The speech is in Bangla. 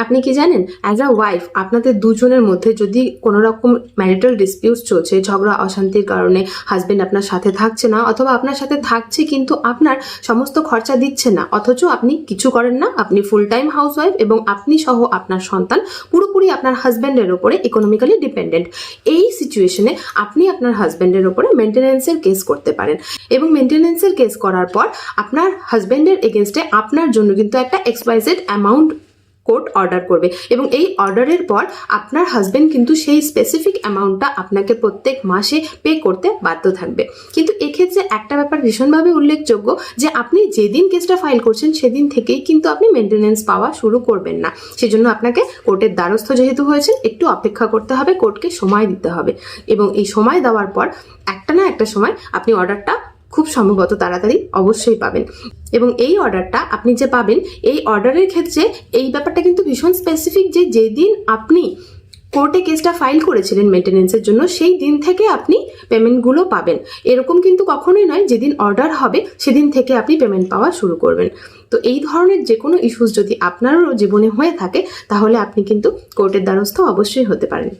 আপনি কি জানেন, অ্যাজ আ ওয়াইফ আপনাদের দুজনের মধ্যে যদি কোনো রকম ম্যারিটাল ডিসপিউটস চলছে, ঝগড়া অশান্তির কারণে হাজবেন্ড আপনার সাথে থাকছে না, অথবা আপনার সাথে থাকছে কিন্তু আপনার সমস্ত খরচা দিচ্ছে না, অথচ আপনি কিছু করেন না, আপনি ফুল টাইম হাউসওয়াইফ এবং আপনি সহ আপনার সন্তান পুরোপুরি আপনার হাজবেন্ডের ওপরে ইকোনমিক্যালি ডিপেন্ডেন্ট, এই সিচুয়েশনে আপনি আপনার হাজবেন্ডের ওপরে মেনটেন্যান্সের কেস করতে পারেন। এবং মেনটেন্যান্সের কেস করার পর আপনার হাজবেন্ডের এগেনস্টে আপনার জন্য কিন্তু একটা এক্সওয়াইজেড অ্যামাউন্ট কোর্ট অর্ডার করবে, এবং এই অর্ডারের পর আপনার হাজবেন্ড কিন্তু সেই স্পেসিফিক অ্যামাউন্টটা আপনাকে প্রত্যেক মাসে পে করতে বাধ্য থাকবে। কিন্তু এক্ষেত্রে একটা ব্যাপার ভীষণভাবে উল্লেখযোগ্য, যে আপনি যেদিন কেসটা ফাইল করছেন সেদিন থেকেই কিন্তু আপনি মেনটেন্যান্স পাওয়া শুরু করবেন না। সেজন্য আপনাকে কোর্টের দ্বারস্থ যেহেতু হয়েছেন, একটু অপেক্ষা করতে হবে, কোর্টকে সময় দিতে হবে, এবং এই সময় দেওয়ার পর একটা না একটা সময় আপনি অর্ডারটা খুব সম্ভবত তাড়াতাড়ি অবশ্যই পাবেন। এবং এই অর্ডারটা আপনি যে পাবেন, এই অর্ডারের ক্ষেত্রে এই ব্যাপারটা কিন্তু ভীষণ স্পেসিফিক, যে যেদিন আপনি কোর্টে কেসটা ফাইল করেছিলেন মেনটেন্যান্সের জন্য সেই দিন থেকে আপনি পেমেন্টগুলো পাবেন। এরকম কিন্তু কখনোই নয় যেদিন অর্ডার হবে সেদিন থেকে আপনি পেমেন্ট পাওয়া শুরু করবেন। তো এই ধরনের যে কোনো ইস্যুস যদি আপনারও জীবনে হয়ে থাকে, তাহলে আপনি কিন্তু কোর্টের দ্বারস্থ অবশ্যই হতে পারেন।